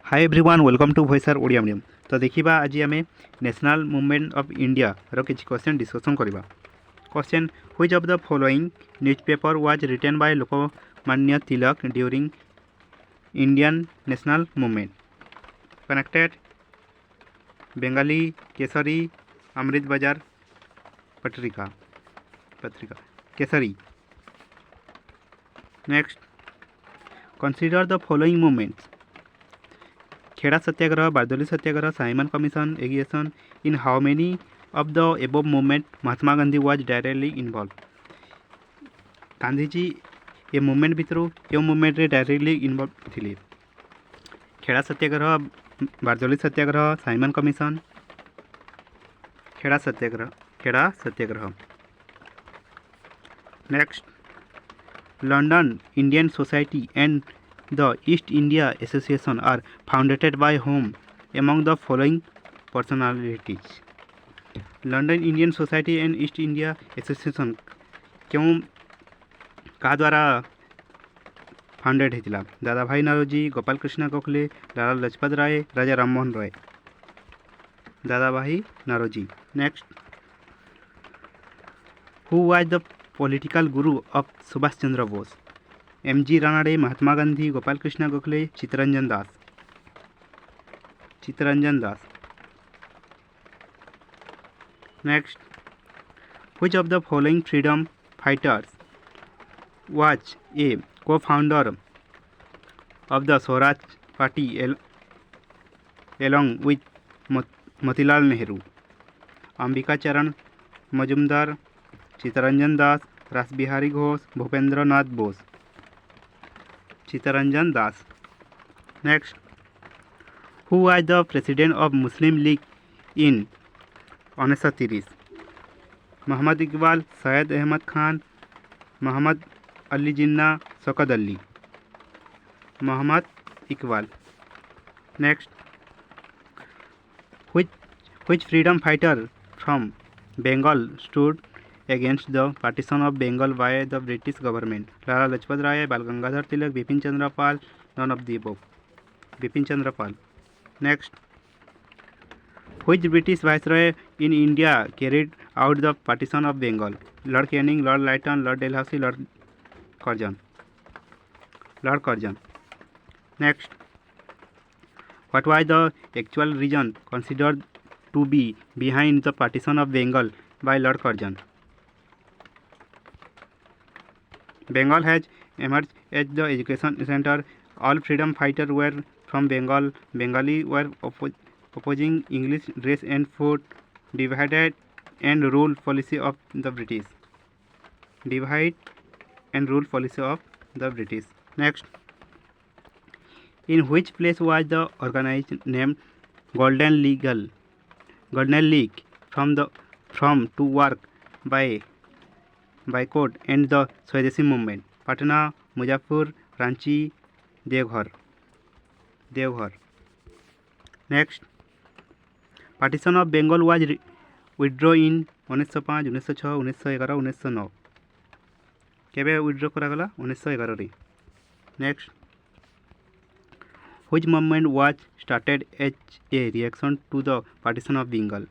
Hi everyone welcome to भॉइसर Odia medium. तो देखिबा आज आम नेशनल मूवमेंट ऑफ इंडिया रो किछि क्वेश्चन डिस्कशन करबा। Question which of the following newspaper was written by Lokmanya Tilak during Indian national movement? Connected, Bengali, Kesari, Amrit Bazar Patrika Kesari. Next, consider the following movements: Kheda Satyagraha, Bardoli Satyagraha, Simon Commission, agitation. In how many of the above movement Mahatma Gandhi was directly involve? Gandhiji ये movement भितर क्यों movement रे directly involve थिले? Kheda Satyagraha, Bardoli Satyagraha, Simon Commission. Kheda Satyagraha. Next, London Indian Society and the East India Association are founded by whom among the following personalities? London Indian Society and east India association क्यों का द्वारा founded होता? दादा भाई Naoroji, Gopal Krishna Gokhale, Lala Lajpat Rai, Raja Rammohan Roy. Dadabhai Naoroji. Next, who was the political guru of Subhash Chandra Bose? M G. Ranade, Mahatma Gandhi, Gopal Krishna Gokhale, Chittaranjan Das. Next, which of the following freedom fighters was a co-founder of the Swaraj Party along with Motilal Nehru? Ambika Charan Majumdar, Chittaranjan Das, Rashbehari Ghosh, Bhupendra Nath Bose. Chittaranjan Das. Next, who was the president of Muslim League in 1930? Mohammad Iqbal, Syed Ahmad Khan, Mohammad Ali Jinnah, Shaukat Ali. Mohammad Iqbal. Next, which freedom fighter from Bengal stood against the partition of Bengal by the British government? Lala Lajpat Rai, बाल Gangadhar Tilak, Bipin Chandra Pal, none of the above. Bipin Chandra Pal. Next, which British viceroy in India carried out the partition of Bengal? Lord Canning, Lord Lytton, Lord Dalhousie, Lord Curzon. Next, what was the actual reason considered to be behind the partition of Bengal by Lord Curzon? Bengal has emerged as the education center. All freedom fighters were from Bengal. Bengali were opposing English dress and food, divide and rule policy of the British. Next, in which place was the organization named Golden League from to work by code and the Swadeshi movement? Patna, Muzaffarpur, Ranchi, Devghar. Next, partition of Bengal was withdrawn in 1905, 1906, 1911, 1909. केबे withdraw करागला? 1911 रे। Next, which movement was started as a reaction to the partition of Bengal?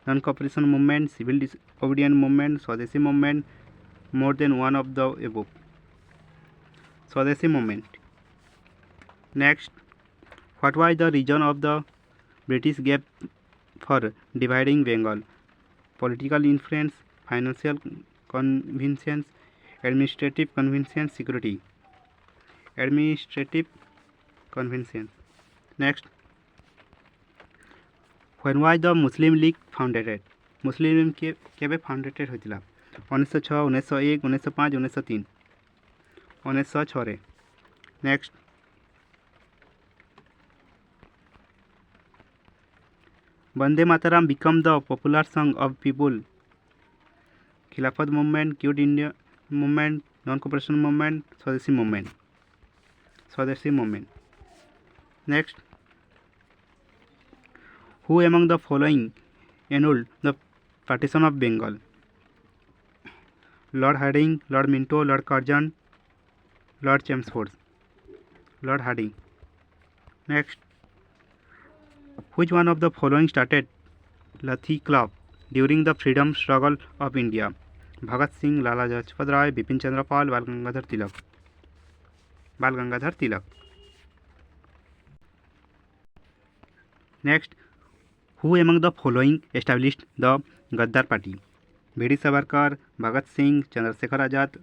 Non-cooperation movement, civil disobedience movement, Swadeshi movement, more than one of the above? Swadeshi movement. Next, what was the reason of the British gave for dividing Bengal? Political influence, financial convenience, administrative convenience, security. Administrative convenience. Next, when was the Muslim League founded? Muslim League केबे founded होता? 1906, 1901, 1905, 1903? 1906 रे। Next, Vande Mataram become the popular song of people? Khilafat movement, Quit India movement, non cooperation movement, Swadeshi movement. Next, who among the following annulled the partition of Bengal? Lord Hardinge, Lord Minto, Lord Curzon, Lord Chelmsford. Lord Hardinge. Next, which one of the following started Lathi Club during the freedom struggle of India? Bhagat Singh, Lala Lajpat Rai, Bipin Chandra Pal, Bal Gangadhar Tilak. Bal Gangadhar Tilak. Next, who among the following established the Gaddar Party? B.D. Savarkar, Bhagat Singh, Chandrasekhar Azad,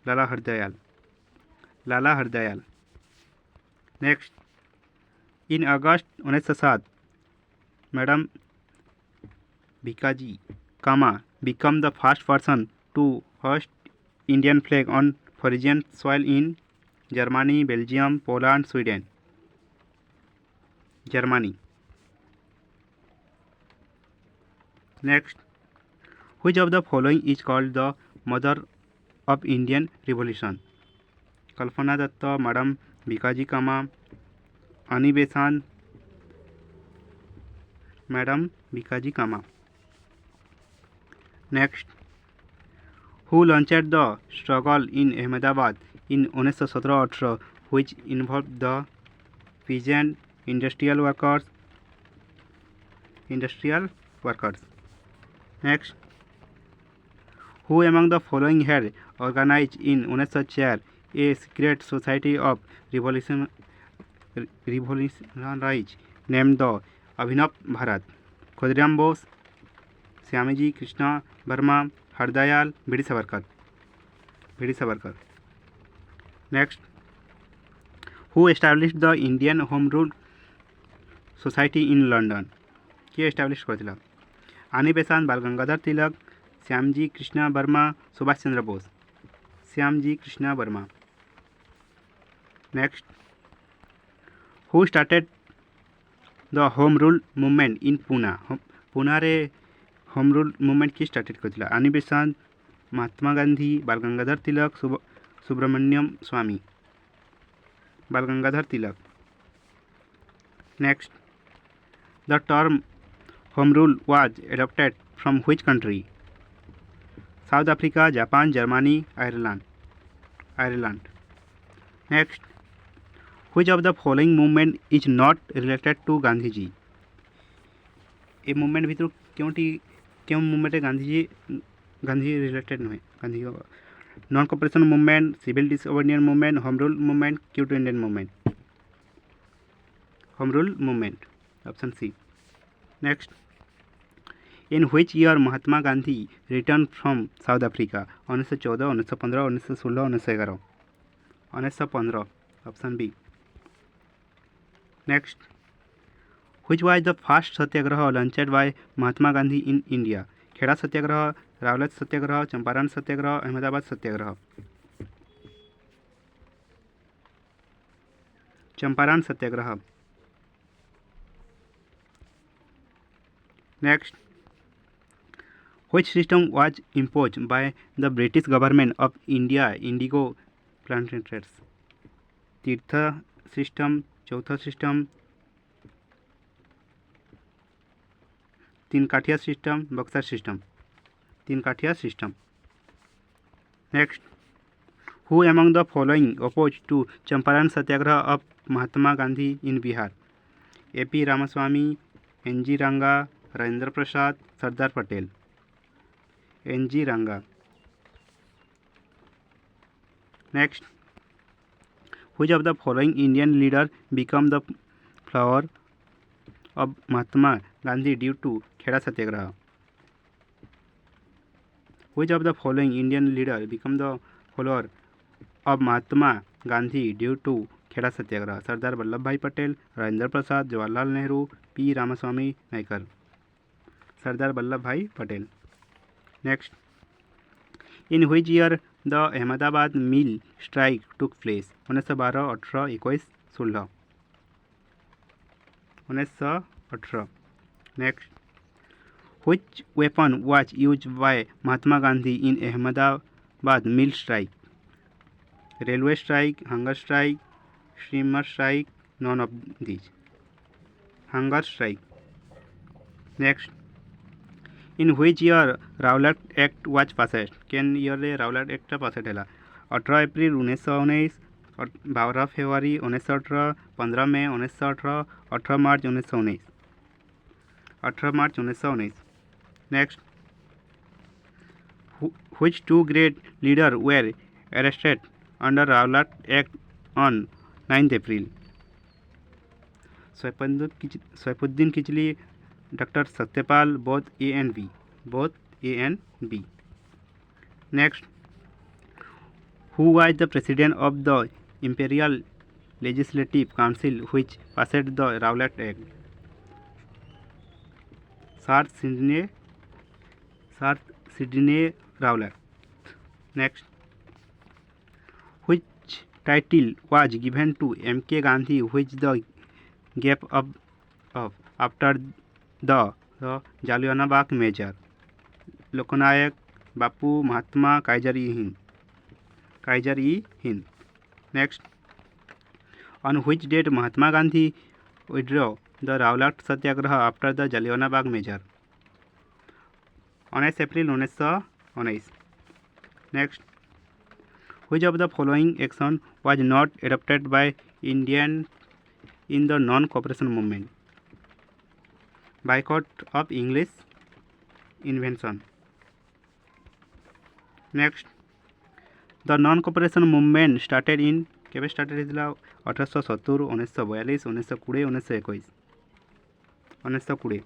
Lala Hardayal. Lala Hardayal. Next, in August 1907, Madam Bhikaji Kama became the first person to hoist Indian flag on foreign soil in Germany, Belgium, Poland, Sweden. Germany. Next, which of the following is called the mother of Indian Revolution? Kalpana Datta, Madam Bhikaji Kama, Ani Besant, Madam Bhikaji Kama. Next, who launched the struggle in Ahmedabad in 1917-18 which involved the peasant industrial workers? Next, who among the following had organized in 1904 a secret society of revolutionaries named the Abhinav Bharat? Khudiram Bose, Syamaji Krishna Verma, Hardayal, B.D. Savarkar. Next, who established the Indian Home Rule Society in London? किए establish कर आनी बेसांत, बाल Gangadhar Tilak, Shyamji Krishna Verma, Subhash Chandra Bose. Shyamji Krishna Verma. Next, who started the home rule movement in Pune? पुना रे home rule movement की started कर आनी बेसांत, महात्मा गांधी, बाल गंगाधर तिलक, सुब्रमण्यम स्वामी. बाल Gangadhar Tilak. Next, the term home rule was adopted from which country? South Africa, Japan, Germany, Ireland. Next, which of the following movement is not related to Gandhi ji? A movement भीतर क्यों movement Gandhi related नुहे Gandhi non cooperation movement, civil disobedience movement, home rule movement, quit Indian movement. Home rule movement. Option C. Next, in which year Mahatma Gandhi return from South Africa? 1914, 1915, 1916, 1911. 1915. Option B. Next, which was the first satyagraha launched by Mahatma Gandhi in India? Kheda Satyagraha, Rowlatt Satyagraha, Champaran Satyagraha, Ahmedabad Satyagraha. Champaran Satyagraha. Next, which system was imposed by the British government of India indigo plantations? Tirtha system, Chautha system, Tinkathia system, Buxar system. Tinkathia system. Next, who among the following oppose to Champaran Satyagraha of Mahatma Gandhi in Bihar? A P. Ramaswami, N G. Ranga, Rajendra Prasad, Sardar Patel. N G. Ranga. Next, which of the following Indian leader became the follower of Mahatma Gandhi due to Kheda Satyagraha? Which of the following Indian leader became the follower of Mahatma Gandhi due to Kheda Satyagraha? Sardar Vallabhbhai Patel, Rajendra Prasad, Jawaharlal Nehru, P. Ramaswamy Naikar. Sardar Vallabhbhai Patel. Next, in which year the Ahmedabad mill strike took place? 1912, 18, 21, 16. 1918. Next, which weapon was used by Mahatma Gandhi in Ahmedabad mill strike? Railway strike, hunger strike, steamer strike, none of these. Hunger strike. Next, in which year Rowlatt Act was passed? केन year रे Rowlatt act pass है 18 April 1919, 12 February 1918, 15 May 1918, 18 March 1919। 18 March 1919। Next, which two great leaders were arrested under Rowlatt Act on 9th April? Saifuddin Kitchlew, doctor Satyapal, both A and B. Both A and B. Next, who was the president of the Imperial Legislative Council which passed the Rowlatt Act? Sir Sidney Rowlatt. Next, which title was given to M.K. Gandhi which the gave up after the Jallianwala Massacre? Loknayak, Bapu, Mahatma, Kaisar-i-Hind. Next, on which date Mahatma Gandhi withdrew the Rowlatt Satyagraha after the Jallianwala Massacre? 19 April 1919। Next, which of the following action was not adopted by Indian in the non-cooperation movement? Boycott of English invention. Next, the non-cooperation movement started in केबे started होता 1870, 1942, 1920, 1921। 1920।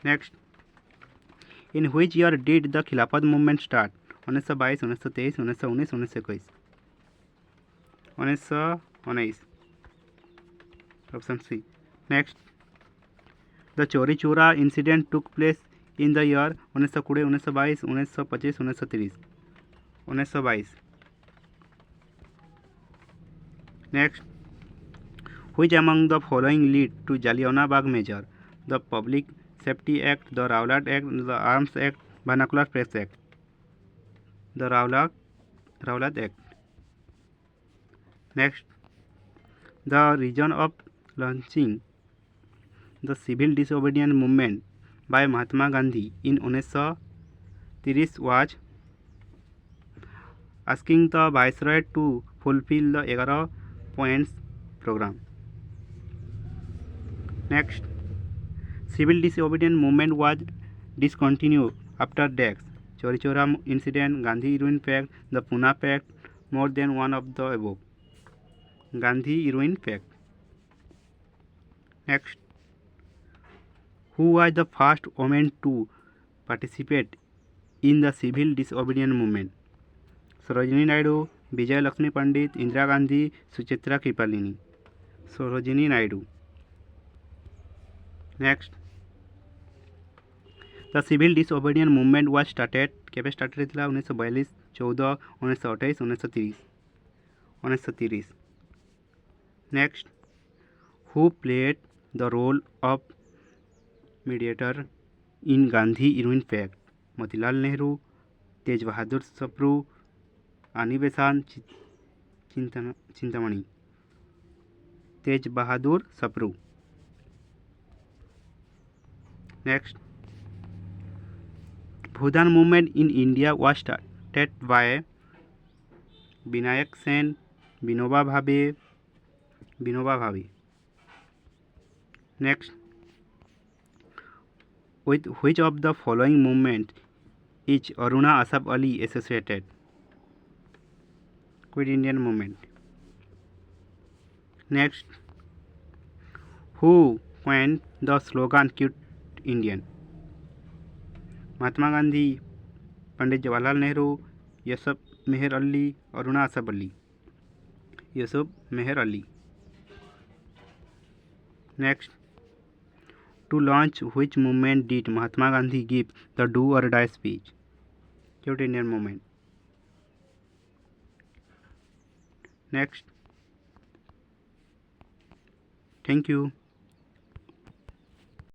Next, in which year did the Khilafat movement start? 1922, 1923, 1919, 1921। 1919। Option C. Next, the Chauri Chaura incident took place in the year 1920, 1922, 1925, 1930। 1922। Next, which among the following lead to Jallianwala Massacre? The Public Safety Act, the Rowlatt Act, the Arms Act, Vernacular Press Act. The Rowlatt Act. Next, the reason of launching the civil disobedience movement by Mahatma Gandhi in 1930 was asking the Viceroy to fulfill the 11 points program. Next, civil disobedience movement was discontinued after Dax, Chori Chora incident, Gandhi Irwin Pact, the Pune Pact, more than one of the above. Gandhi Irwin Pact. Next, who was the first woman to participate in the civil disobedience movement? Sarojini Naidu, Vijaya Lakshmi Pandit, Indira Gandhi, Sucheta Kripalani. Sarojini Naidu. Next, the civil disobedience movement was started केबे started होता 1942, 14, 1928, 1930। 1930। Next, who played the role of mediator in Gandhi Irwin pact? Motilal Nehru, Tej Bahadur Sapru, Annie Besant Chintamani. Tej Bahadur Sapru. Next, Bhoodan movement in India was started by Vinayak Sen, Vinoba Bhave. Next, with which of the following movement is Aruna Asaf Ali associated? Quit Indian movement. Next, who coined the slogan Quit Indian? Mahatma Gandhi, Pandit Jawaharlal Nehru, Yusuf Meher Ali, Aruna Asaf Ali. Yusuf Meher Ali. Next, to launch which movement did Mahatma Gandhi give the do or die speech? Quit Indian movement. Next, thank you.